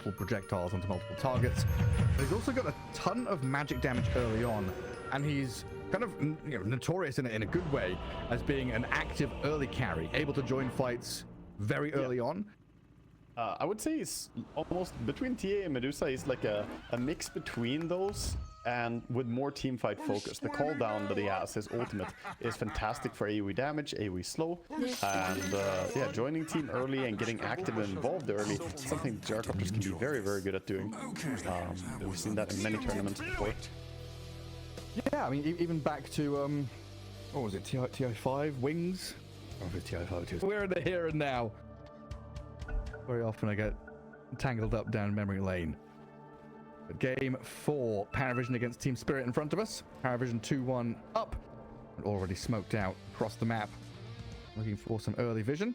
projectiles onto multiple targets. But he's also got a ton of magic damage early on, and he's kind of notorious in a good way as being an active early carry, able to join fights very early on. I would say he's almost between TA and Medusa. He's like a mix between those, and with more team fight focus. The call down that he has, his ultimate, is fantastic for AoE damage, AoE slow, and yeah, joining team early and getting active and involved early, something Gyrocopters can be very, very good at doing. We've seen that in many tournaments before. Yeah, I mean, even back to what was it, TI5 Wings? Oh, it's TI5. We're in the here and now. Very often I get tangled up down memory lane. But game 4, Parivision against Team Spirit in front of us. Parivision 2-1 up, and already smoked out across the map. Looking for some early vision.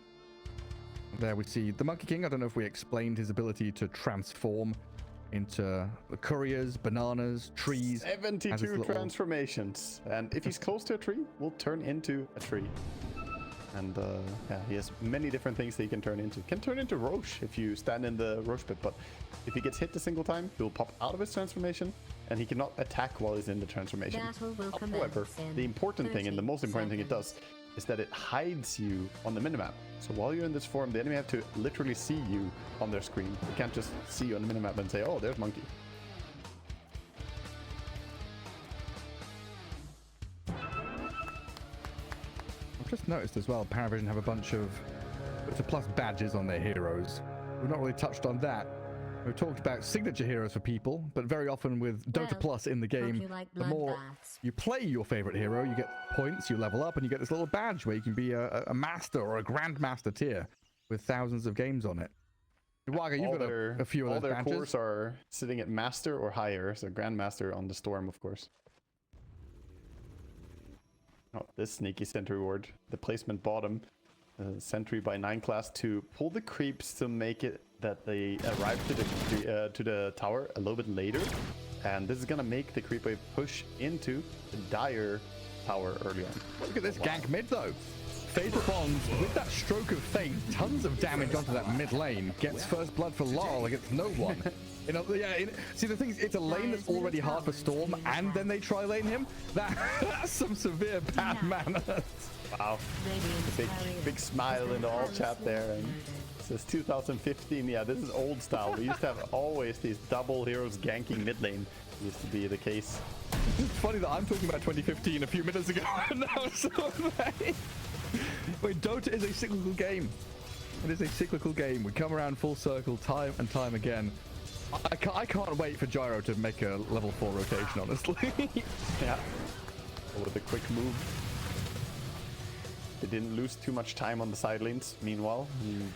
There we see the Monkey King. I don't know if we explained his ability to transform into the couriers, bananas, trees. 72 transformations, and if he's close to a tree, will turn into a tree. And yeah, he has many different things that he can turn into. Can turn into Roche if you stand in the Roche pit, but if he gets hit a single time, he'll pop out of his transformation, and he cannot attack while he's in the transformation. However, the important thing, and the most important thing it does, is that it hides you on the minimap. So while you're in this form, the enemy have to literally see you on their screen. They can't just see you on the minimap and say, oh, there's Monkey. I've just noticed as well, Parivision have a bunch of plus badges on their heroes. We've not really touched on that. We've talked about signature heroes for people, but very often with Dota Plus in the game, the more you play your favorite hero, you get points, you level up, and you get this little badge where you can be a master or a grandmaster tier with thousands of games on it. Waga, you've got a few of those badges. All their cores are sitting at master or higher, so grandmaster on the Storm, of course. Oh, this sneaky sentry ward, the placement bottom, sentry by 9 class to pull the creeps to make it that they arrive to the tower a little bit later, and this is gonna make the creep wave push into the dire tower early on. Look at this gank mid though. Fatal Bonds with that stroke of fate, tons of damage onto that mid lane, gets first blood for Laurel against no one. You know, yeah. See, the thing is, it's a lane that's already hard for Storm, and then they try lane him. That's some severe bad manners. Wow, big smile in the all chat there. And it says 2015. Yeah, this is old style. We used to have always these double heroes ganking mid lane. Used to be the case. It's funny that I'm talking about 2015 a few minutes ago, and now so they. Wait, Dota is a cyclical game. It is a cyclical game. We come around full circle time and time again. I can't wait for Gyro to make a level 4 rotation, honestly. Yeah. With a quick move. They didn't lose too much time on the side lanes, meanwhile.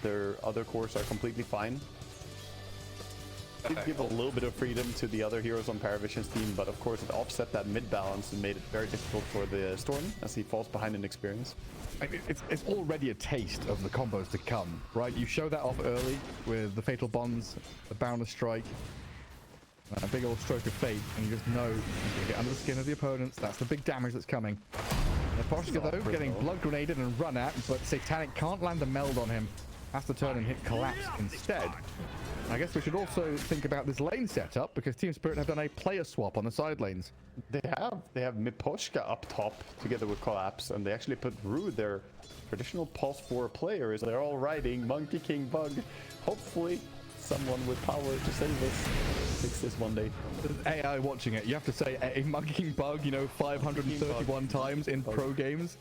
Their other cores are completely fine. Did give a little bit of freedom to the other heroes on Parivision's team, but of course it offset that mid balance and made it very difficult for the Storm as he falls behind in experience. It's already a taste of the combos to come, right? You show that off early with the Fatal Bonds, the Boundless Strike, a big old stroke of fate, and you just know you're going to get under the skin of the opponents. That's the big damage that's coming. Poshka though, getting blood grenaded and run at, but Satanic can't land a meld on him. Has to turn and hit collapse instead. I guess we should also think about this lane setup, because Team Spirit have done a player swap on the side lanes. They have Miposhka up top together with Collapse, and they actually put Rude, their traditional pulse 4 players. They're all riding Monkey King Bug. Hopefully someone with power to save us, fix this one day. There's AI watching it. You have to say a Monkey King Bug, you know, 531 times in pro games.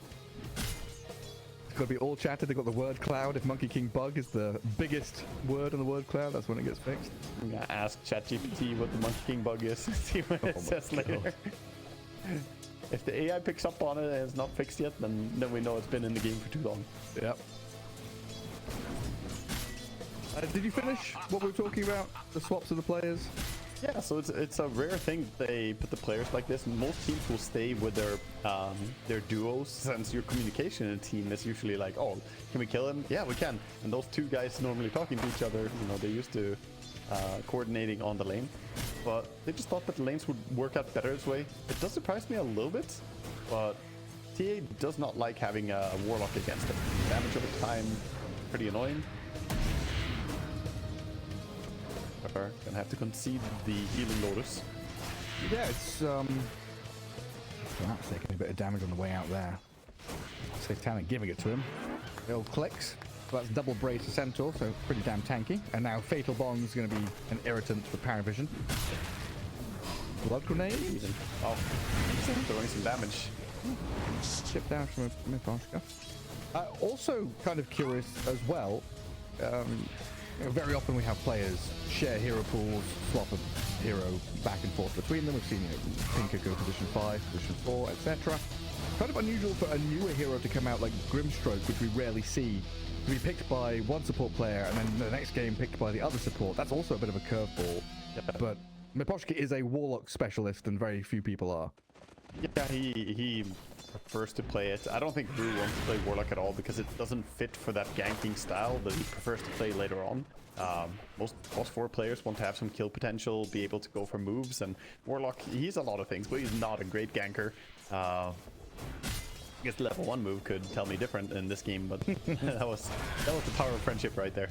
Got to be all chatted. They've got the word cloud. If Monkey King Bug is the biggest word in the word cloud, that's when it gets fixed. I'm gonna ask ChatGPT what the Monkey King Bug is and see what it says later. If the AI picks up on it and it's not fixed yet, then we know it's been in the game for too long. Yep. Did you finish what we were talking about? The swaps of the players? Yeah, so it's a rare thing that they put the players like this. Most teams will stay with their duos, since your communication in a team is usually like, oh, can we kill him? Yeah, we can. And those two guys normally talking to each other, you know, they're used to coordinating on the lane. But they just thought that the lanes would work out better this way. It does surprise me a little bit, but TA does not like having a Warlock against it. Damage over time, pretty annoying. are gonna have to concede the healing Lotus. Yeah, it's perhaps taking a bit of damage on the way out there. Satanic giving it to him. The old clicks. So that's double brace to Centaur, so pretty damn tanky. And now Fatal Bong is going to be an irritant for Parivision. Blood grenade. Oh, throwing some damage. Chip down from Miposhka. Also kind of curious as well. You know, very often we have players share hero pools, swap a hero back and forth between them. We've seen Pinker go position 5, position 4, etc. Kind of unusual for a newer hero to come out like Grimstroke, which we rarely see, to be picked by one support player and then the next game picked by the other support. That's also a bit of a curveball. Yeah. But Miposhka is a Warlock specialist and very few people are. Yeah, he prefers to play it. I don't think Brew wants to play Warlock at all because it doesn't fit for that ganking style that he prefers to play later on. Most 4 players want to have some kill potential, be able to go for moves, and Warlock, he's a lot of things, but he's not a great ganker. I guess the level 1 move could tell me different in this game, but that was the power of friendship right there.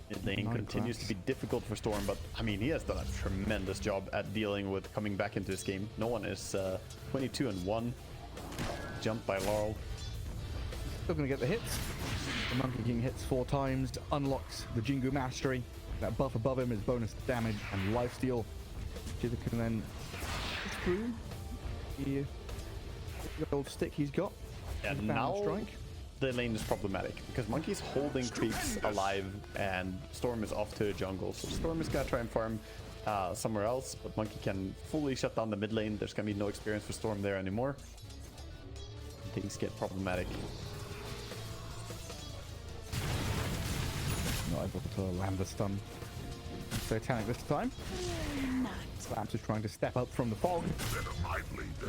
Mid lane continues to be difficult for Storm, but I mean, he has done a tremendous job at dealing with coming back into this game. No one is 22-1. Jumped by Laurel. Still gonna get the hits. The Monkey King hits 4 times, unlocks the Jingu Mastery. That buff above him is bonus damage and lifesteal. Jither can then through the old stick he's got. And now strike. The lane is problematic because Monkey's holding creeps alive and Storm is off to the jungle. So Storm is gonna try and farm somewhere else, but Monkey can fully shut down the mid lane. There's gonna be no experience for Storm there anymore. Things get problematic. Not able to land the stun. Satanic this time. Slams is trying to step up from the fog.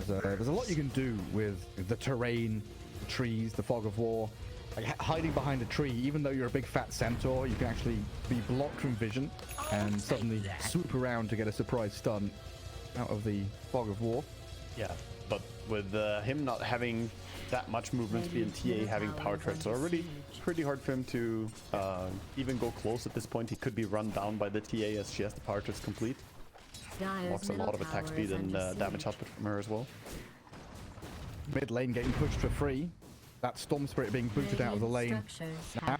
There's a lot you can do with the terrain, the trees, the fog of war. Like hiding behind a tree, even though you're a big fat centaur, you can actually be blocked from vision and suddenly swoop around to get a surprise stun out of the fog of war. Yeah, but with him not having that much movement speed and TA having power treads, so already pretty hard for him to even go close at this point. He could be run down by the TA as she has the power treads complete. Unlocks a lot of attack speed and damage output from her as well. Mid lane getting pushed for free. That Storm Spirit being booted out of the lane.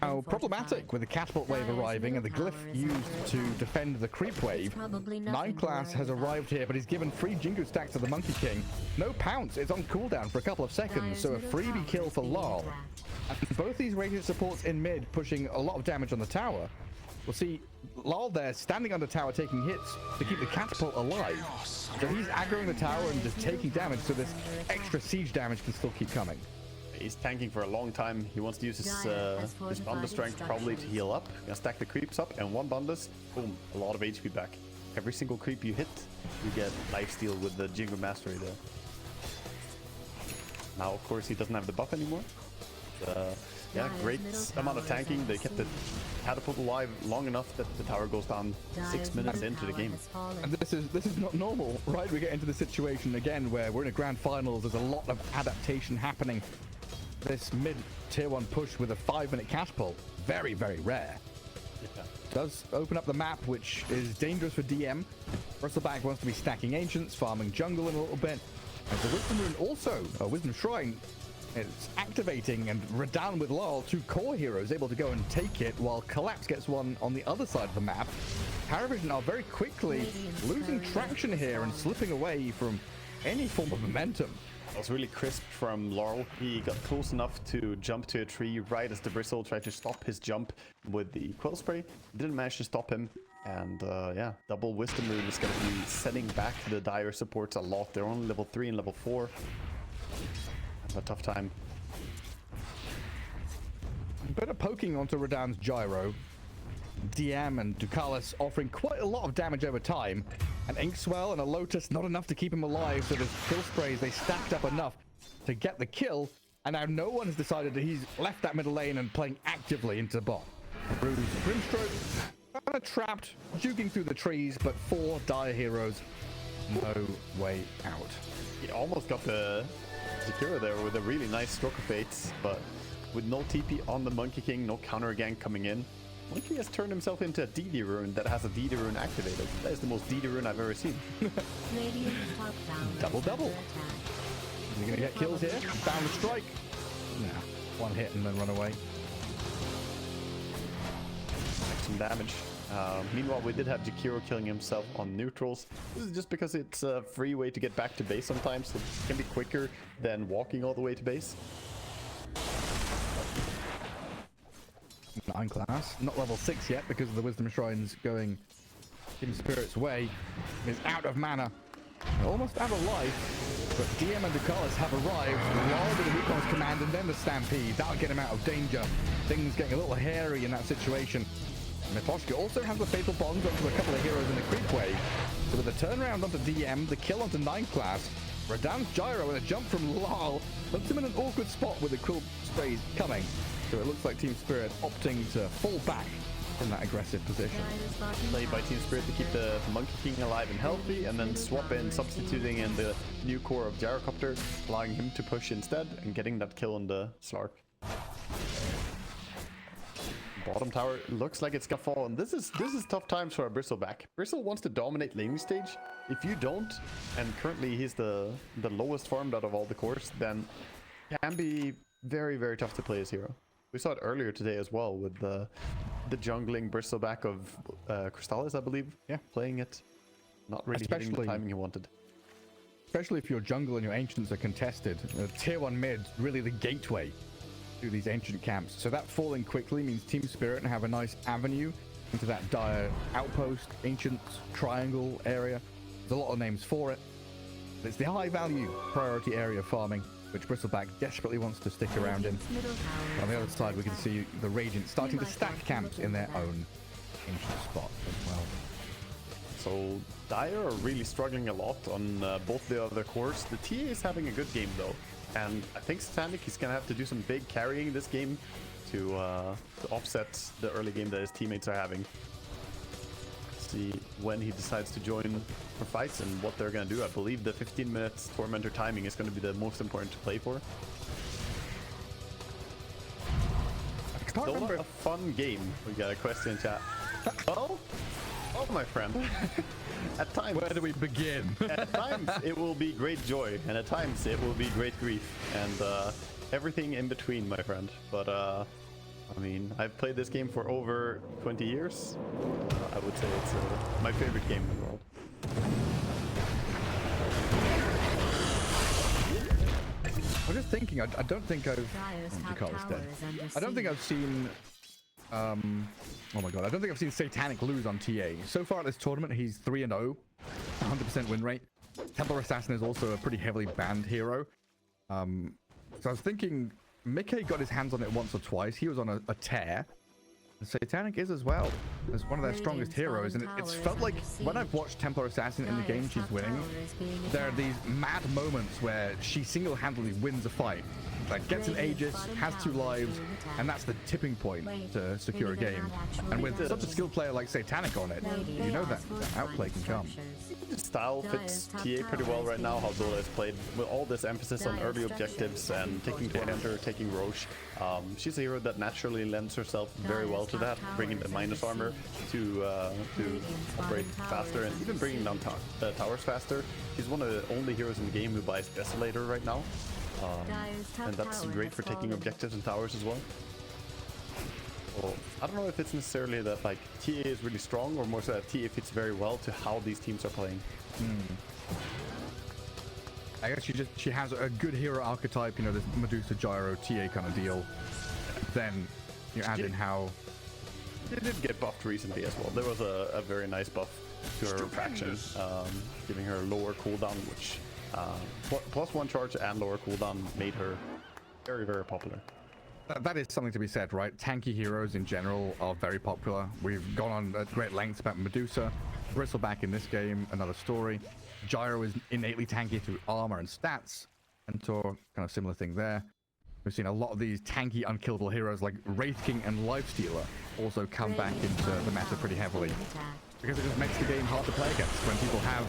Now problematic with the catapult wave arriving and the glyph used to defend the creep wave. 9 class has arrived here, but he's given 3 Jingu stacks to the Monkey King. No pounce, it's on cooldown for a couple of seconds, so a freebie kill for Lol. And both these ranged supports in mid pushing a lot of damage on the tower. We'll see Lol there standing under tower taking hits to keep the catapult alive. So he's aggroing the tower and just taking damage, so this extra siege damage can still keep coming. He's tanking for a long time. He wants to use his Bundle Strength probably to heal up. Gonna stack the creeps up, and 1 Bundus, boom, a lot of HP back. Every single creep you hit, you get lifesteal with the Jingu Mastery there. Now, of course, he doesn't have the buff anymore. Yeah, great amount of tanking. They kept the catapult alive long enough that the tower goes down 6 minutes into the game. And this is not normal, right? We get into the situation again where we're in a grand finals. There's a lot of adaptation happening. This mid tier 1 push with a 5-minute catapult, very, very rare. Yeah. Does open up the map, which is dangerous for DM. Bristleback wants to be stacking ancients, farming jungle in a little bit. And the Wisdom Rune also, Wisdom Shrine, it's activating, and Radan with Lol, 2 core heroes able to go and take it, while Collapse gets one on the other side of the map. Parivision are very quickly losing traction here and slipping away from any form of momentum. That was really crisp from Laurel. He got close enough to jump to a tree right as the Bristle tried to stop his jump with the Quill Spray. Didn't manage to stop him. And yeah, double Wisdom Rune is going to be setting back the Dire supports a lot. They're only level 3 and level 4. Have a tough time. A bit of poking onto Radan's Gyro. DM and Ducalis offering quite a lot of damage over time. An Inkswell and a Lotus, not enough to keep him alive, so there's kill sprays. They stacked up enough to get the kill, and now no one has decided that he's left that middle lane and playing actively into bot. Bruce Grimstroke, kind of trapped, juking through the trees, but 4 Dire heroes, no way out. He almost got the Zakira there with a really nice stroke of fates, but with no TP on the Monkey King, no counter gank coming in. Monkey has turned himself into a DD rune that has a DD rune activated. That is the most DD rune I've ever seen. Double. Is he gonna get kills here? Found a strike. Nah, one hit and then run away. Some damage. Meanwhile, we did have Jakiro killing himself on neutrals. This is just because it's a free way to get back to base sometimes. So it can be quicker than walking all the way to base. 9 class, not level 6 yet because of the Wisdom Shrines going Team Spirit's way. Is out of mana, almost out of life, but DM and Ducalis have arrived. While with the Wukong's command and then the Stampede, that'll get him out of danger. Things getting a little hairy in that situation. Miposhka also has the Fatal Bonds onto a couple of heroes in the creep wave. So with the turnaround onto DM, the kill onto 9 class, Radan's Gyro and a jump from Lal puts him in an awkward spot with the Quill Sprays coming. So it looks like Team Spirit opting to fall back from that aggressive position. Played by Team Spirit to keep the Monkey King alive and healthy, and then swap in, substituting in the new core of Gyrocopter, allowing him to push instead and getting that kill on the Slark. Bottom tower looks like it's gonna fall, and this is tough times for a Bristleback. Bristle wants to dominate laning stage. If you don't, and currently he's the lowest farmed out of all the cores, then it can be very, very tough to play as hero. We saw it earlier today as well with the jungling Bristleback of Crystallis, I believe. Yeah, playing it, not really hitting the timing he wanted. Especially if your jungle and your ancients are contested. Tier 1 mid, really the gateway to these ancient camps. So that falling quickly means Team Spirit have a nice avenue into that dire outpost, ancient triangle area. There's a lot of names for it. It's the high value priority area of farming, which Bristleback desperately wants to stick around in. On the other side, we can see the Radiant starting to stack camps in their own ancient spot as well. So Dire are really struggling a lot on both the other cores. The TA is having a good game though, and I think Satanic is gonna have to do some big carrying this game to offset the early game that his teammates are having. See when he decides to join for fights and what they're gonna do. I believe the 15 minutes Tormentor timing is gonna be the most important to play for. Still a fun game. We got a question in chat. Oh, my friend. At times, where do we begin? At times it will be great joy, and at times it will be great grief, and everything in between, my friend. But I mean, I've played this game for over 20 years. I would say it's my favorite game in the world. I'm just thinking, I don't think I've... I don't think I've seen... oh my god, I don't think I've seen Satanic lose on TA. So far at this tournament, he's 3-0, 100% win rate. Templar Assassin is also a pretty heavily banned hero. So I was thinking, Mickey got his hands on it once or twice. He was on a tear. Satanic is as well as one of their strongest heroes, and it's felt like when I've watched Templar Assassin in the game she's winning, there are these mad moments where she single-handedly wins a fight, like gets an Aegis, has 2 lives, and that's the tipping point to secure a game. And with such a skilled player like Satanic on it, you know that outplay can come. The style fits TA pretty well right now, how Dota is played, with all this emphasis on early objectives and taking Tormentor, taking Roche. She's a hero that naturally lends herself very well to that, bringing the minus armor to operate faster, and even bringing down towers faster. She's one of the only heroes in the game who buys Desolator right now, and that's great for taking objectives and towers as well. Well, I don't know if it's necessarily that like TA is really strong, or more so that TA fits very well to how these teams are playing. I guess she has a good hero archetype, you know, this Medusa Gyro TA kind of deal. Then you add in how she did get buffed recently as well. There was a very nice buff to her faction, giving her lower cooldown, which +1 charge and lower cooldown made her very, very popular. That is something to be said, right? Tanky heroes in general are very popular. We've gone on at great lengths about Medusa. Bristleback in this game, another story. Gyro is innately tanky through armor and stats. Mentor, kind of similar thing there. We've seen a lot of these tanky, unkillable heroes like Wraith King and Lifestealer also come back into the meta pretty heavily. Because it just makes the game hard to play against when people have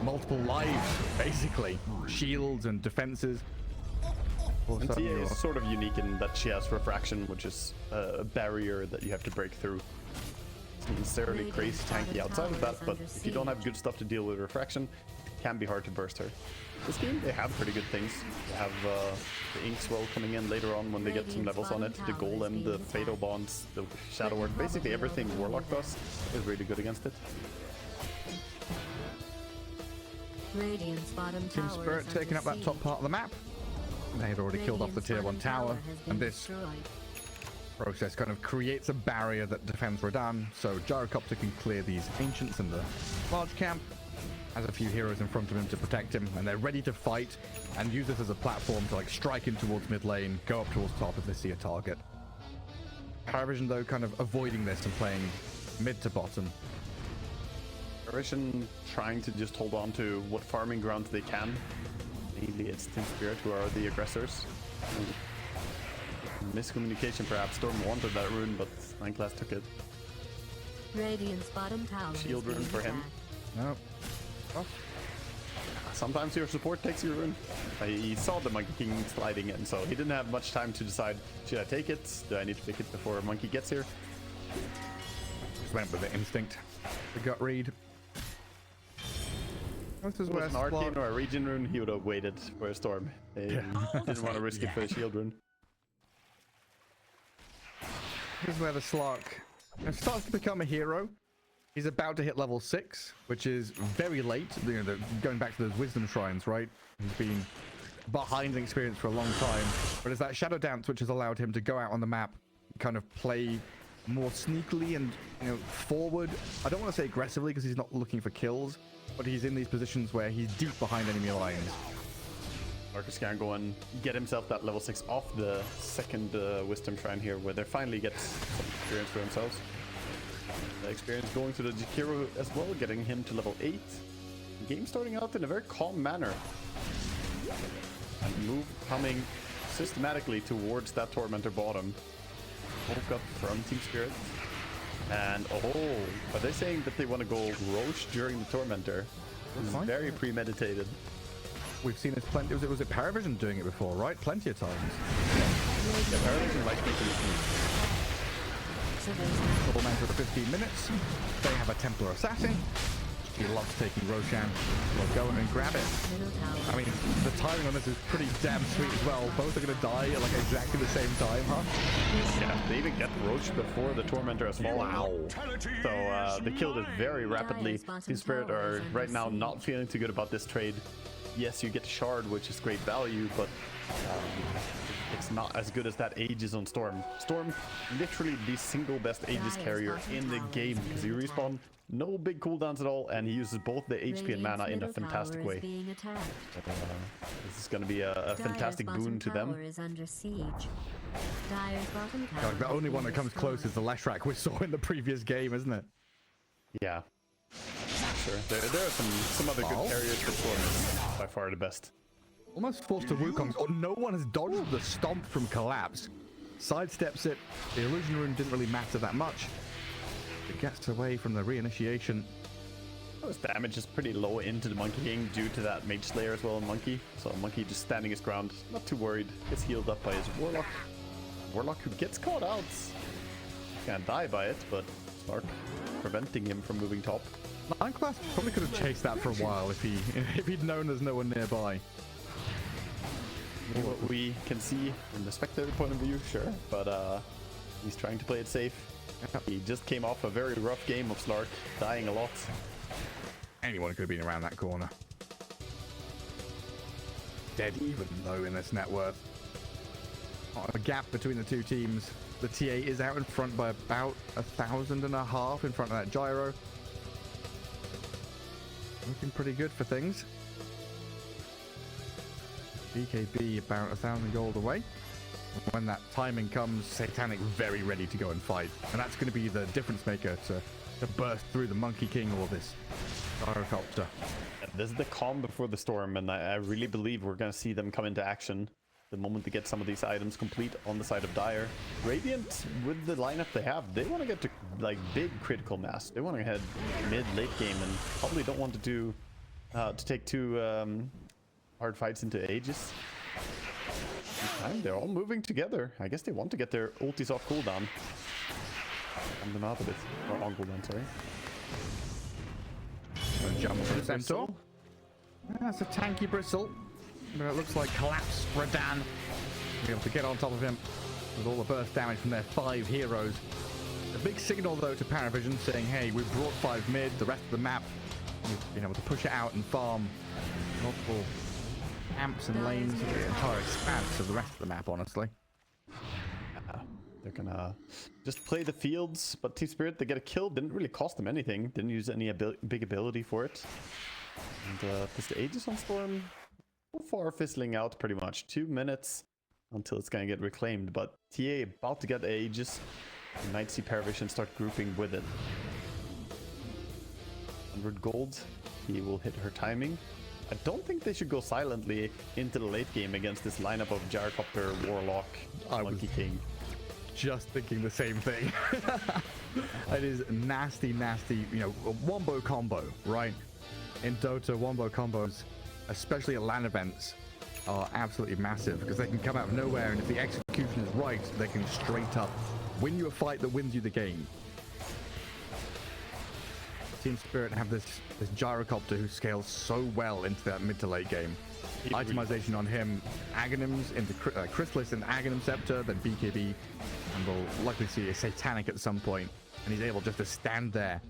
multiple lives, basically. Shields and defenses. And TA is sort of unique in that she has refraction, which is a barrier that you have to break through. It's not necessarily crazy tanky outside of that, but if you don't have good stuff to deal with refraction, it can be hard to burst her. This game, they have pretty good things. They have the Ink Swell coming in later on when they get some levels on it. The Golem, the Fatal Bonds, the Shadow Ward, basically everything Warlock does is really good against it. Team Spirit taking up that top part of the map. They had already killed off the tier 1 tower, and this process kind of creates a barrier that defends Radan, so Gyrocopter can clear these ancients in the large camp, has a few heroes in front of him to protect him, and they're ready to fight and use this as a platform to like strike in towards mid lane, go up towards top if they see a target. Parivision though kind of avoiding this and playing mid to bottom. Parivision trying to just hold on to what farming grounds they can. Mainly it's Team Spirit who are the aggressors. Miscommunication perhaps. Storm wanted that rune, but Nineclass took it. Radiant's bottom tower. Shield rune for him. No. Oh. Sometimes your support takes your rune. He saw the Monkey King sliding in, so he didn't have much time to decide, should I take it? Do I need to pick it before Monkey gets here? Just went with the instinct. The gut read. This is if it was an Arcane or a Regen rune, he would have waited for a Storm. He didn't want to risk it for the Shield rune. This is where the Slark starts to become a hero. He's about to hit level 6, which is very late. You know, going back to those Wisdom Shrines, right? He's been behind in experience for a long time. But it's that Shadow Dance which has allowed him to go out on the map, kind of play more sneakily and, you know, forward. I don't want to say aggressively because he's not looking for kills, but he's in these positions where he's deep behind enemy lines. Marcus can go and get himself that level 6 off the second Wisdom Shrine here, where they finally get some experience for themselves. The experience going to the Jakiro as well, getting him to level 8. Game starting out in a very calm manner. And move coming systematically towards that Tormentor bottom. Woke up from Team Spirit. And oh, are they saying that they want to go Roche during the Tormentor? This is very premeditated. We've seen this plenty. Was it Parivision doing it before, right? Plenty of times. Yeah, Parivision likes making it. Tormentor for 15 minutes. They have a Templar Assassin. He loves taking Roshan. We'll go and grab it. I mean, the timing on this is pretty damn sweet as well. Both are going to die at like exactly the same time, huh? Yeah, they even get Roche before the Tormentor has fallen. Wow. So they killed it very rapidly. Team Spirit are right now not feeling too good about this trade. Yes, you get Shard, which is great value, but it's not as good as that Aegis on Storm. Storm, literally the single best Aegis carrier in the game, because he respawn no big cooldowns at all, and he uses both the HP and mana in a fantastic way. This is going to be a fantastic boon to them. God, the only one that comes close is the Leshrac we saw in the previous game, isn't it? Yeah. Sure. There are some other good carriers, but Storm is by far the best. Almost forced to Wukong's. Oh, no one has dodged the stomp from Collapse. Sidesteps it. The illusion rune didn't really matter that much. It gets away from the reinitiation. His damage is pretty low into the Monkey King due to that Mage Slayer as well in Monkey. So Monkey just standing his ground, not too worried. Gets healed up by his Warlock. Warlock who gets caught out. Can't die by it, but Slark preventing him from moving top. Nineclass probably could have chased that for a while if he'd known there's no one nearby. What we can see from the spectator point of view, sure, but he's trying to play it safe. He just came off a very rough game of Slark, dying a lot. Anyone could have been around that corner. Dead even though in this net worth. A gap between the two teams. The TA is out in front by about 1,500 in front of that gyro. Looking pretty good for things. BKB about 1,000 gold away. When that timing comes, Satanic very ready to go and fight. And that's going to be the difference maker to burst through the Monkey King or this Gyrocopter. This is the calm before the storm, and I really believe we're going to see them come into action the moment they get some of these items complete on the side of Dire. Radiant, with the lineup they have, they want to get to like big critical mass. They want to head mid-late game and probably don't want to do to take two hard fights into Aegis. And they're all moving together. I guess they want to get their ultis off cooldown. Calm them out a bit. Or on cooldown, sorry. Jump for the centaur. That's a tanky bristle. But it looks like collapse Radan. Be able to get on top of him with all the burst damage from their 5 heroes. A big signal though to Parivision saying, hey, we've brought 5 mid, the rest of the map, we've been able to push it out and farm multiple amps and lanes of the entire expanse of the rest of the map, honestly. They're gonna just play the fields, but Team Spirit, they get a kill, didn't really cost them anything, didn't use any big ability for it. And does the Aegis on Storm so far fizzling out pretty much. 2 minutes until it's gonna get reclaimed, but TA about to get the Aegis. You might see Parivision start grouping with it. 100 gold, he will hit her timing. I don't think they should go silently into the late game against this lineup of Gyrocopter, Warlock, Monkey King. Just thinking the same thing. It is nasty, nasty, you know, a wombo combo, right? In Dota, wombo combos, especially at LAN events, are absolutely massive because they can come out of nowhere, and if the execution is right, they can straight up win you a fight that wins you the game. Team Spirit have this Gyrocopter who scales so well into that mid to late game. Itemization on him, Aghanims into Chrysalis and Aghanim Scepter, then BKB, and we'll likely see a Satanic at some point, and he's able just to stand there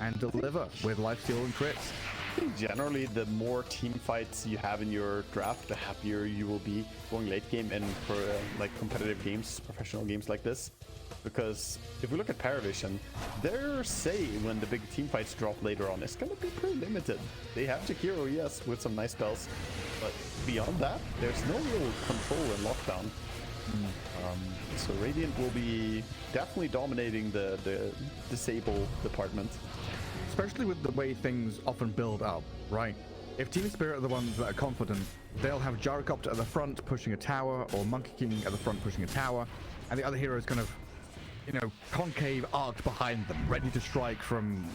and deliver with lifesteal and crits. I think generally the more team fights you have in your draft, the happier you will be going late game and for like competitive games, professional games like this. Because if we look at Parivision, their say when the big team fights drop later on is going to be pretty limited. They have Jakiro, yes, with some nice spells, but beyond that, there's no real control and lockdown. So Radiant will be definitely dominating the disable department. Especially with the way things often build up, right? If Team Spirit are the ones that are confident, they'll have Gyrocopter at the front pushing a tower, or Monkey King at the front pushing a tower, and the other heroes kind of, you know, concave arced behind them, ready to strike from,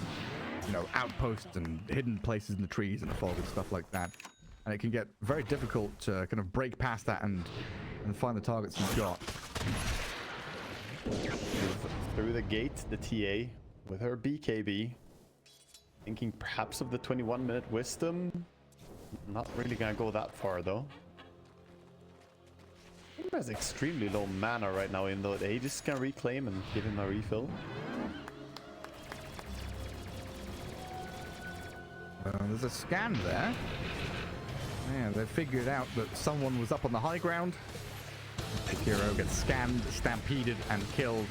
you know, outposts and hidden places in the trees and the fog and stuff like that. And it can get very difficult to kind of break past that and find the targets you've got. Through the gate, the TA with her BKB, thinking perhaps of the 21-minute wisdom. Not really gonna go that far though. He has extremely low mana right now, even though the Aegis can reclaim and give him a refill. There's a scan there. Yeah, they figured out that someone was up on the high ground. The hero gets scanned, stampeded, and killed.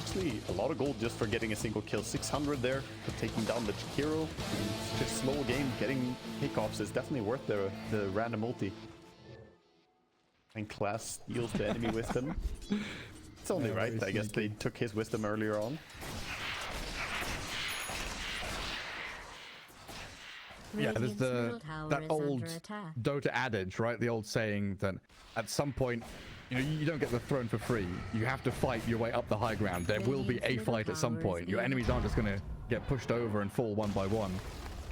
Actually, a lot of gold just for getting a single kill. 600 there for taking down the Jakiro. Such a slow game, getting takeoffs is definitely worth the random ulti. And class steals the enemy wisdom. It's only right, I guess they took his wisdom earlier on. Yeah, there's that old Dota adage, right? The old saying that at some point, you know, you don't get the throne for free. You have to fight your way up the high ground. There will be a fight at some point. Your enemies aren't just going to get pushed over and fall one by one.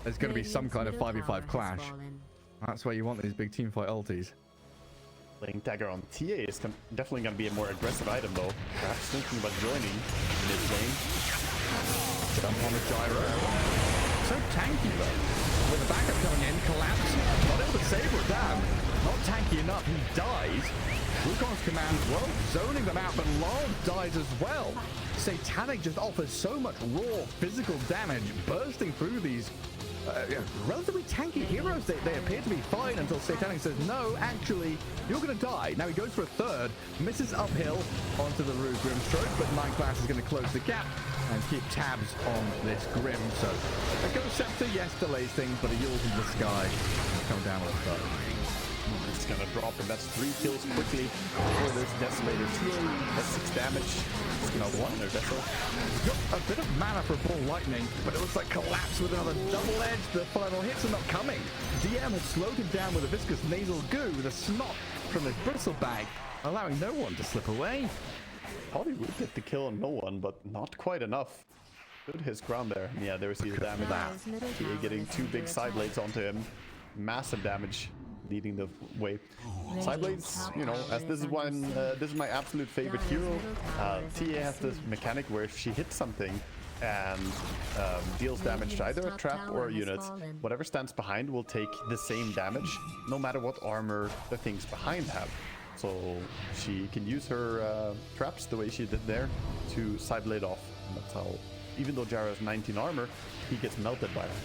There's going to be some kind of 5v5 clash. That's why you want these big team fight ultis. Playing dagger on TA is definitely going to be a more aggressive item though. Perhaps thinking about joining mid lane. Jump on a gyro. So tanky though. With the backup coming in, collapse. Not able to save Radan. Not tanky enough, he dies. Wukon's command, well, zoning them out, but Lard dies as well. Satanic just offers so much raw physical damage, bursting through these relatively tanky heroes. They appear to be fine until Satanic says, no, actually, you're going to die. Now he goes for a third, misses uphill onto the Rue Grimstroke, but 9 class is going to close the gap and keep tabs on this Grim. So a Ghost Scepter, yes, delays things, but a Yule's in the sky come down with a third. It's gonna drop, and that's 3 kills quickly for this Desolator TA. That's 6 damage. It's gonna one or Desol. Got a bit of mana for Ball Lightning, but it looks like collapse with another double edge. The final hits are not coming. DM has slowed him down with a viscous nasal goo with a snot from his bristle bag, allowing no one to slip away. Probably would get the kill on no one, but not quite enough. Good his ground there. Yeah, there we see the damage. TA getting 2 big side blades onto him. Massive damage. leading the way. Sideblades, you know, as this is one, this is my absolute favorite hero. TA has this mechanic where if she hits something and deals damage to either a trap or a unit, whatever stands behind will take the same damage, no matter what armor the things behind have. So she can use her traps the way she did there to sideblade off. And that's how, even though Jara has 19 armor, he gets melted by her.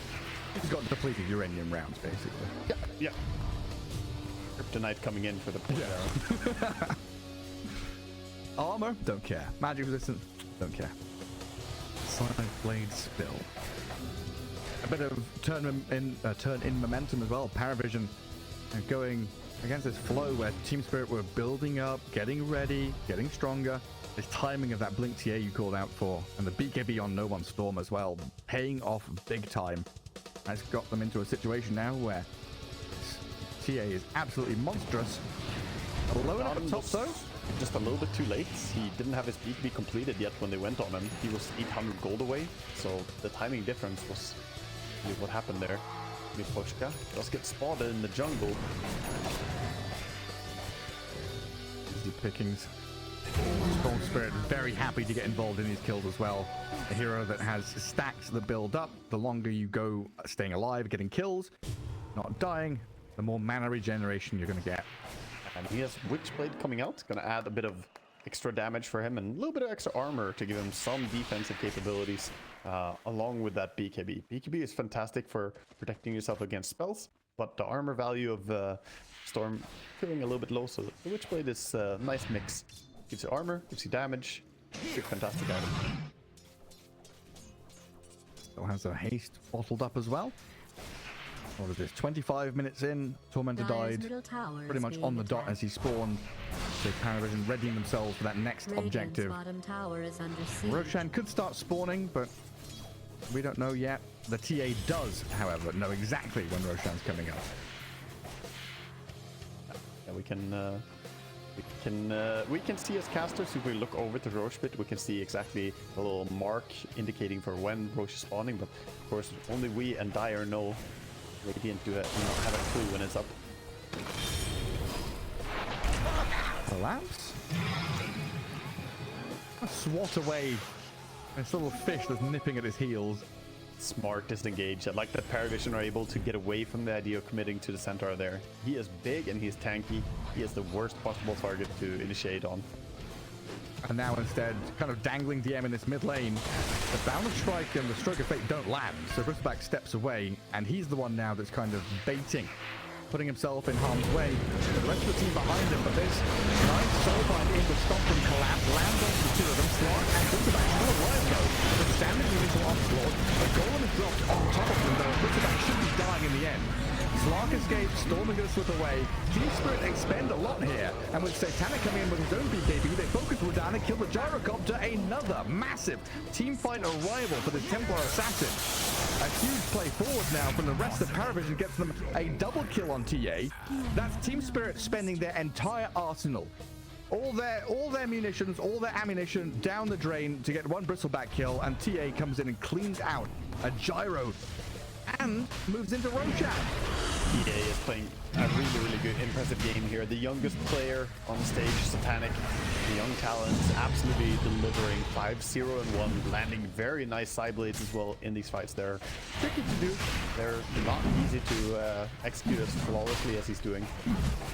He's got depleted uranium rounds, basically. Yeah. Kryptonite coming in for the poor Jara. Armor, don't care. Magic resistance, don't care. Side blade spill. A bit of turn in momentum as well. Parivision going against this flow where Team Spirit were building up, getting ready, getting stronger. This timing of that Blink TA you called out for, and the BKB on No One Storm as well, paying off big time. Has got them into a situation now where TA is absolutely monstrous. Low enough at top though. Just a little bit too late. He didn't have his BKB completed yet when they went on him. He was 800 gold away, so the timing difference was really what happened there. Miposhka does get spotted in the jungle. Easy pickings. Storm Spirit very happy to get involved in these kills as well. A hero that has stacks that build up. The longer you go staying alive, getting kills, not dying, the more mana regeneration you're going to get. And he has Witchblade coming out. Going to add a bit of extra damage for him and a little bit of extra armor to give him some defensive capabilities along with that BKB. BKB is fantastic for protecting yourself against spells, but the armor value of Storm feeling a little bit low, so the Witchblade is a nice mix. Gives you armor, gives you damage. It's a fantastic item. Still has a haste bottled up as well. What is this? 25 minutes in, Tormentor died pretty much on the dot as he spawned. So Parivision readying themselves for that next objective. Roshan could start spawning, but we don't know yet. The TA does, however, know exactly when Roshan's coming up. Yeah, we can see as casters, if we look over to Roche bit, we can see exactly a little mark indicating for when Roche is spawning, but of course only we and Dire know. Radiant do have a clue when it's up. Collapse? Swat away this little fish that's nipping at his heels. Smart disengage. I like that Parivision are able to get away from the idea of committing to the centaur there. He is big and he is tanky. He is the worst possible target to initiate on. And now instead, kind of dangling DM in this mid lane. The Boundless Strike and the Stroke of Fate don't land, so Bristleback steps away, and he's the one now that's kind of baiting, putting himself in harm's way. The rest of the team behind him, but this nice Soulbind in with Stomp and Collapse lands onto the two of them. Slark and Bristleback still alive though, but standing into onslaught. The golem is dropped on top of them though. Bristleback should be dying in the end. Slark escapes, Storm is going to slip away. Team Spirit expend a lot here, and with Satanic coming in with his own BKB, they focus Rodin and kill the Gyrocopter. Another massive team fight arrival for the Templar Assassin. A huge play forward now from the rest of Parivision gets them a double kill on TA. That's Team Spirit spending their entire arsenal. All their munitions, all their ammunition down the drain to get one Bristleback kill, and TA comes in and cleans out a Gyro and moves into Roshan. EA is playing a really good, impressive game here. The youngest player on stage, Satanic, the young talents, absolutely delivering 5-0 and 1, landing very nice side blades as well in these fights. They're tricky to do. They're not easy to execute as flawlessly as he's doing.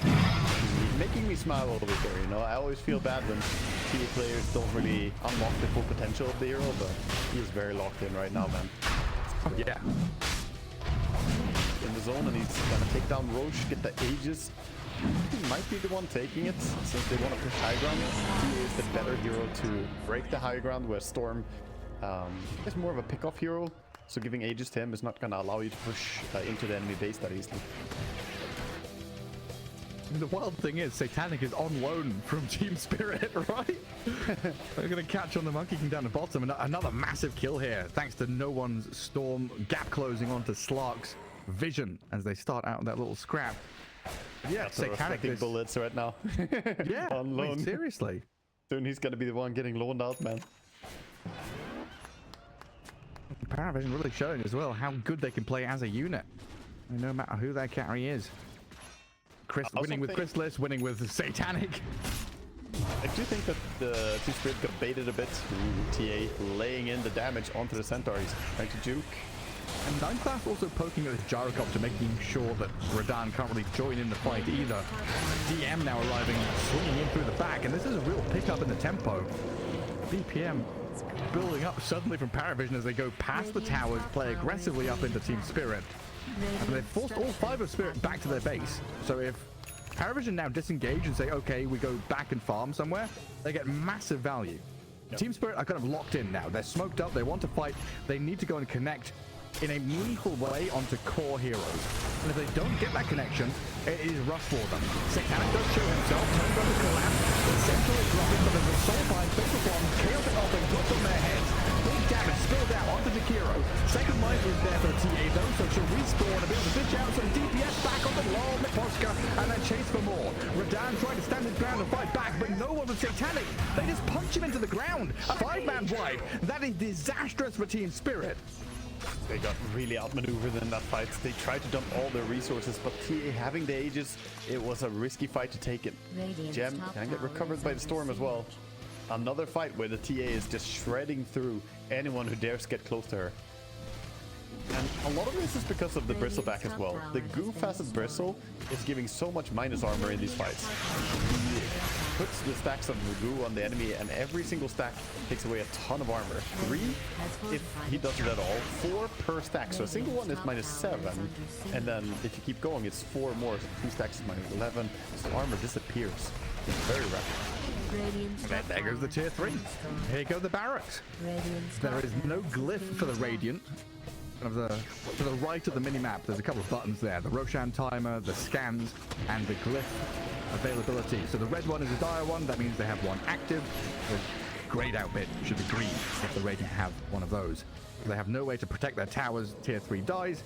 He's making me smile a little bit there, you know. I always feel bad when TA players don't really unlock the full potential of the hero, but he is very locked in right now, man. Yeah. In the zone, and he's gonna take down Roche, get the Aegis. He might be the one taking it since they want to push high ground. He is the better hero to break the high ground, where Storm is more of a pick-off hero, so giving Aegis to him is not gonna allow you to push into the enemy base that easily. The wild thing is, Satanic is on loan from Team Spirit, right? They're going to catch on the Monkey King down the bottom. And another massive kill here, thanks to No One's Storm gap closing onto Slark's vision as they start out with that little scrap. Yeah, Satanic is... bullets right now. Yeah, on loan. Wait, seriously. Soon he's going to be the one getting loaned out, man. Parivision really showing as well how good they can play as a unit, no matter who their carry is. winning with think- Chrysalis, winning with Satanic. I do think that the Team Spirit got baited a bit. TA laying in the damage onto the Centaur. He's trying to juke. And 9 class also poking at his gyrocopter, making sure that Radan can't really join in the fight either. DM now arriving, swinging in through the back, and this is a real pickup in the tempo. BPM building up suddenly from Parivision as they go past the towers, play aggressively up into Team Spirit. And they've forced all 5 of Spirit back to their base. So if Parivision now disengage and say, okay, we go back and farm somewhere, they get massive value. Yep. Team Spirit are kind of locked in now. They're smoked up, they want to fight, they need to go and connect in a meaningful way onto core heroes. And if they don't get that connection, it is rough for them. Satanic does show himself, turns on the collapse, the Centaur is dropping, but there's a Soulbind, Fatal Form, chaotic offering, drops on their heads. Big damage spilled out onto Jakiro. Second Life is there for the TA though, so she'll respawn and be able to ditch out some DPS back on the wall, Miposka, and then chase for more. Radan trying to stand his ground and fight back, but no one with Satanic. They just punch him into the ground. A 5-man wipe. That is disastrous for Team Spirit. They got really outmaneuvered in that fight. They tried to dump all their resources, but TA having the Aegis, it was a risky fight to take it. Gem can get recovered by the Storm as well. Another fight where the TA is just shredding through anyone who dares get close to her. And a lot of this is because of the Bristleback as well. The goo facet Bristle is giving so much minus armor in these fights. He puts the stacks of the goo on the enemy, and every single stack takes away a ton of armor. 3 if he does it at all, 4 per stack. So a single one is -7, and then if you keep going, it's 4 more. So 2 stacks is -11. So armor disappears. It's very rapid. And there goes the tier 3. Here go the barracks. There is no glyph for the Radiant. To the right of the minimap, there's a couple of buttons there. The Roshan timer, the scans, and the glyph availability. So the red one is a dire one. That means they have one active. The great outbit should be green if the Radiant have one of those. They have no way to protect their towers. Tier 3 dies.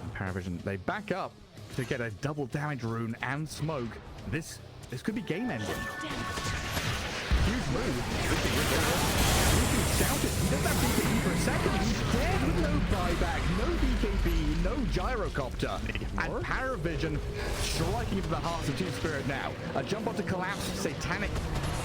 And Parivision, they back up to get a double damage rune and smoke. This could be game ending. Huge move. You can shout it. He doesn't have BKB for a second. He's dead with no buyback, no BKB, no gyrocopter. And Parivision striking into the hearts of Team Spirit now. A jump onto collapse. Satanic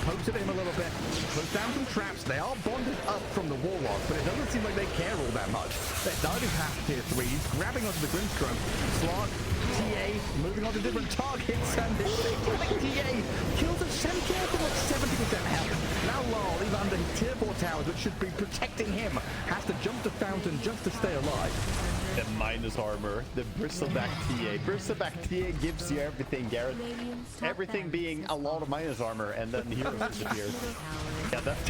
pokes at him a little bit. Puts down some traps. They are bonded up from the Warlock, but it doesn't seem like they care all that much. They're diving past tier 3s, grabbing onto the Grimstroke. Slot, TA, moving on to different targets, and this Satanic TA kills a Centaur for like 70% health. Now Lol, even under his tier 4 towers, which should be protecting him, has to jump to Fountain just to stay alive. The minus armor, the Bristleback TA. Bristleback TA gives you everything, Garrett. Everything being a lot of minus armor, and then heroes disappear. Yeah, that's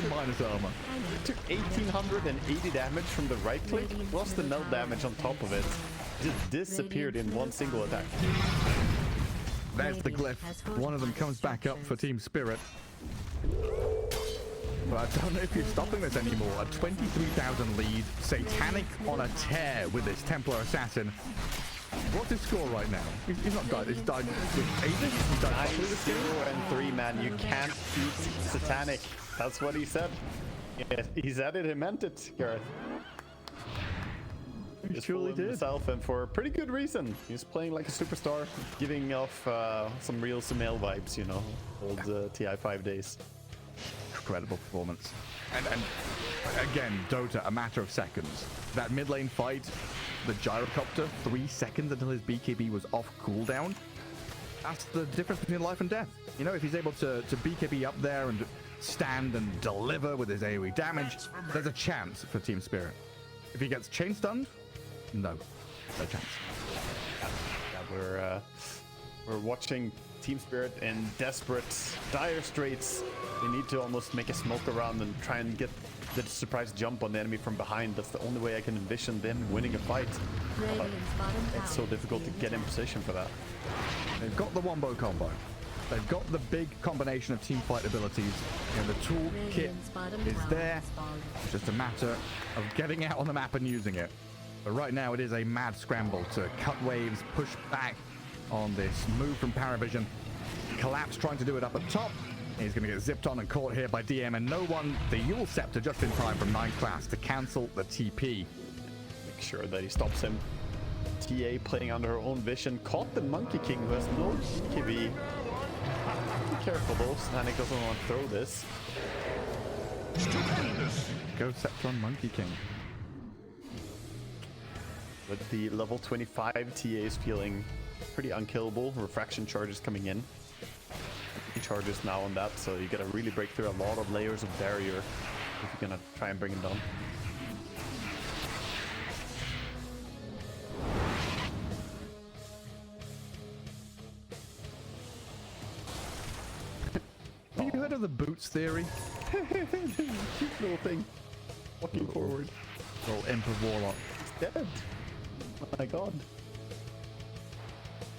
minus armor. It took 1880 damage from the right click, plus the melt damage on top of it. Just disappeared in one single attack. There's the glyph. One of them comes back up for Team Spirit. But I don't know if you're stopping this anymore. A 23,000 lead. Satanic on a tear with this Templar Assassin. What's his score right now? He's not died. He's died with Aegis. He's died properly this game. 9-0-3, man. You can't beat Satanic. That's what he said. Yeah, he said it. He meant it, Gareth. He truly did. Himself, and for a pretty good reason. He's playing like a superstar, giving off some real Sumail vibes, you know, old TI5 days. Incredible performance. And again, Dota, a matter of seconds. That mid lane fight, the gyrocopter, 3 seconds until his BKB was off cooldown. That's the difference between life and death. You know, if he's able to BKB up there and stand and deliver with his AoE damage, there's a chance for Team Spirit. If he gets chain stunned, no chance. Yeah, we're watching Team Spirit in desperate, dire straits. They need to almost make a smoke around and try and get the surprise jump on the enemy from behind. That's the only way I can envision them winning a fight. But it's so difficult to get in position for that. They've got the wombo combo. They've got the big combination of team fight abilities. You know, the toolkit is there. It's just a matter of getting out on the map and using it. But right now it is a mad scramble to cut waves, push back on this move from Parivision. Collapse trying to do it up at top. He's going to get zipped on and caught here by DM, and no one, the Yule Scepter just in time from 9 class to cancel the TP. Make sure that he stops him. TA playing under her own vision, caught the Monkey King who has no BKB. Be careful though, Satanic doesn't want to throw this. Go Septron Monkey King. With the level 25 TAs feeling pretty unkillable, refraction charges coming in. Charges now on that, so you gotta really break through a lot of layers of barrier if you're gonna try and bring him down. Have you heard of the boots theory? Cute little thing. Walking forward. Little Emperor Warlock. He's dead. Oh my god.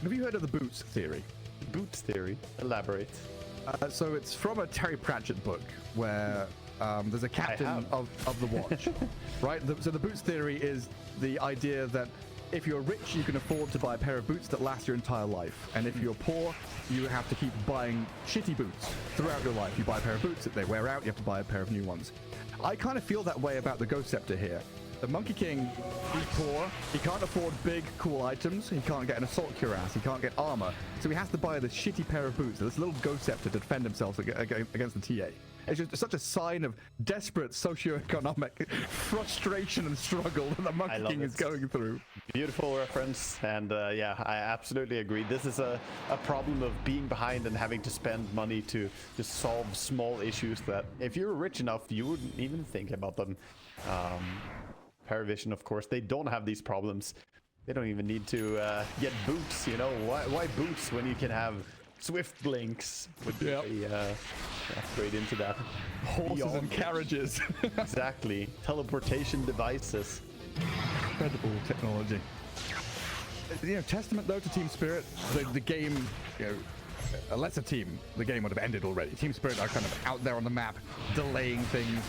Have you heard of the boots theory? Boots theory. Elaborate. So it's from a Terry Pratchett book where there's a captain of the watch, right? So the boots theory is the idea that if you're rich, you can afford to buy a pair of boots that last your entire life. And if you're poor, you have to keep buying shitty boots throughout your life. You buy a pair of boots, that they wear out, you have to buy a pair of new ones. I kind of feel that way about the Ghost Scepter here. The Monkey King, he's poor, he can't afford big, cool items, he can't get an assault cuirass, he can't get armor, so he has to buy this shitty pair of boots, this little Ghost Scepter to defend himself against the TA. It's just such a sign of desperate socioeconomic frustration and struggle that the Monkey King is going through. Beautiful reference, and yeah, I absolutely agree. This is a problem of being behind and having to spend money to solve small issues that if you're rich enough, you wouldn't even think about them. Parivision, of course, they don't have these problems. They don't even need to get boots, you know? Why boots when you can have swift blinks? Would be upgrade into that. Horses and carriages. Exactly. Teleportation devices. Incredible technology. You know, testament though to Team Spirit. The game, you know, a lesser team, the game would have ended already. Team Spirit are kind of out there on the map, delaying things,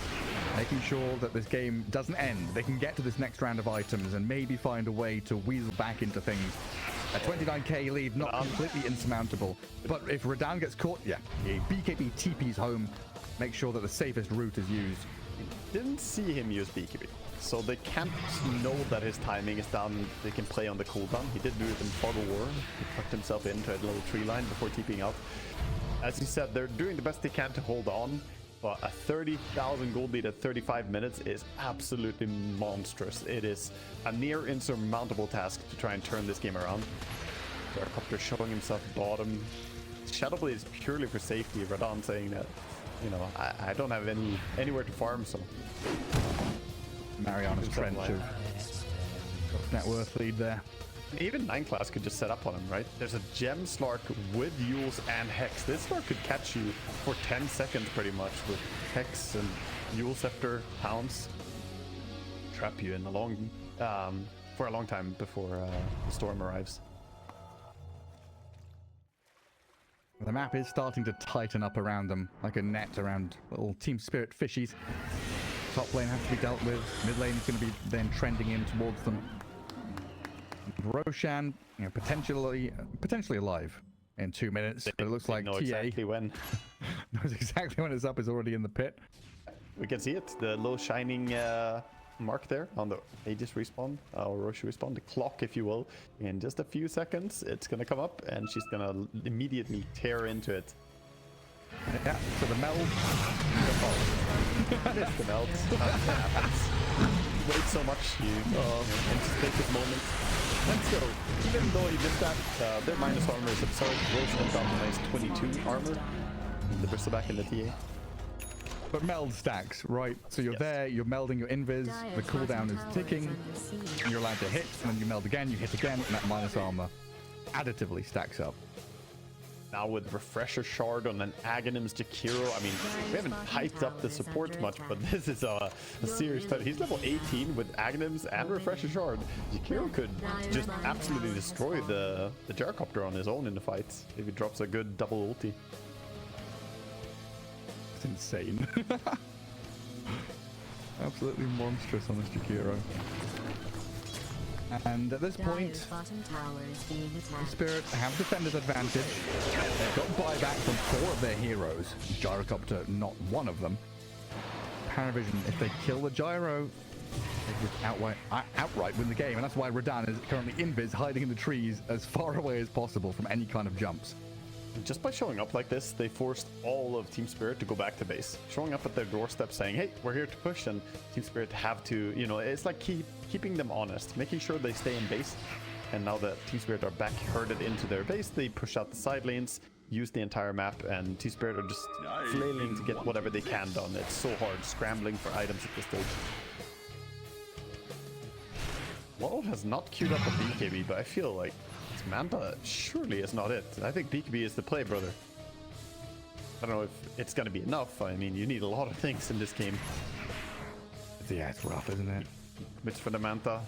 making sure that this game doesn't end. They can get to this next round of items and maybe find a way to weasel back into things. A 29k lead, not completely insurmountable. But if Radan gets caught, BKB TP's home, make sure that the safest route is used. Didn't see him use BKB. So they can't know that his timing is down. They can play on the cooldown. He did do it in Fog of War. He tucked himself into a little tree line before TPing out. As you said, they're doing the best they can to hold on. But a 30,000 gold lead at 35 minutes is absolutely monstrous. It is a near insurmountable task to try and turn this game around. Gyrocopter showing himself bottom. Shadowblade is purely for safety. Radan saying that, you know, I don't have anywhere to farm, so. Mariana's trench of net worth lead there. Even 9 class could just set up on him, right? There's a Gem Slark with Yules and Hex. This Slark could catch you for 10 seconds pretty much with Hex and Yule Scepter pounce. Trap you in for a long time before the storm arrives. The map is starting to tighten up around them, like a net around little Team Spirit fishies. Top lane has to be dealt with. Mid lane is going to be then trending in towards them. Roshan, you know, potentially alive in 2 minutes, but it looks like TA exactly when. knows exactly when it's up. Is already in the pit. We can see it, the little shining mark there on the Aegis respawn, or Roshi respawn, the clock, if you will. In just a few seconds, it's gonna come up, and she's gonna immediately tear into it. Yeah, so the meld. It's the meld. That happens. Wait so much, you anticipate this moment. Let's go. Even though he missed that, their minus armor is absurd. Roche went down to nice 22 armor. The bristleback in the TA. But meld stacks, right? So you're there, you're melding your invis, the cooldown is ticking, and you're allowed to hit, and then you meld again, you hit again, and that minus armor additively stacks up. Now with Refresher Shard on an Aghanim's Jakiro, I mean, we haven't hyped up the support much, but this is a serious title. He's level 18 with Aghanims and Refresher Shard. Jakiro could just absolutely destroy the Gyrocopter on his own in the fights if he drops a good double ulti. It's insane. Absolutely monstrous on this Jakiro. And at this point, Spirit have defender's advantage. They've got buyback from 4 of their heroes. Gyrocopter, not one of them. Parivision, if they kill the Gyro, They just outright win the game, and that's why Radan is currently invis, hiding in the trees as far away as possible from any kind of jumps. Just by showing up like this, they forced all of Team Spirit to go back to base. Showing up at their doorstep saying, hey, we're here to push, and Team Spirit have to, you know, it's like keeping them honest, making sure they stay in base. And now that Team Spirit are back herded into their base, they push out the side lanes, use the entire map, and Team Spirit are just flailing to get whatever they can done. It's so hard, scrambling for items at this stage. Wall has not queued up a BKB, but I feel like Manta surely is not it. I think BKB is the play, brother. I don't know if it's going to be enough. I mean, you need a lot of things in this game. Yeah, it's rough, isn't it? Commits for the Manta.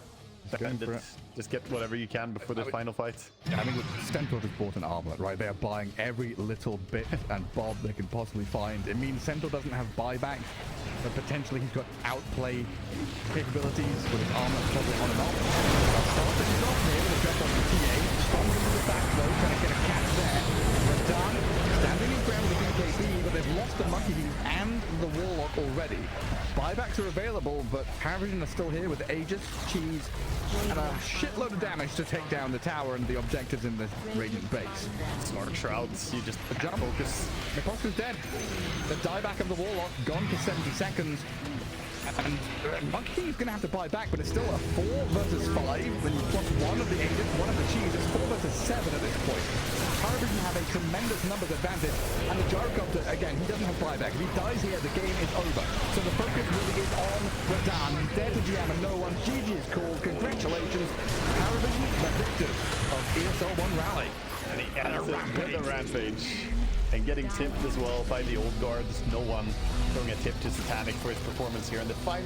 Just get whatever you can before the final fight. Yeah, I mean, Centaur just bought an armlet, right? They are buying every little bit and bob they can possibly find. It means Centaur doesn't have buyback, but potentially he's got outplay capabilities with his armlet probably on and off. Starting it off here with a jump on the TA. Strong into the back though, trying to get a catch there. Radan standing his ground with the BKB, but they've lost the Monkey Beam and the Warlock already. Buybacks are available, but Parivision are still here with Aegis, Cheese, and a shitload of damage to take down the tower and the objectives in the Radiant base. Smart Shrouds, you just Jump. focus. Miposka's dead. The dieback of the Warlock gone for 70 seconds. And Monkey King's going to have to buy back, but it's still a 4 versus 5. Then you plus 1 of the Aegis, 1 of the Cheese. It's 4 versus 7 at this point. Parivision have a tremendous numbers advantage. And the Gyrocopter, again, he doesn't have buyback. If he dies here, the game is over. So the focus really is on Radan. He's dead to GM and no one. GG is called. Congratulations. Parivision, the victors of ESL One Raleigh. And he adds it with a Rampage. And getting tipped as well by the old guard. There's no one throwing a tip to Satanic for his performance here in the final.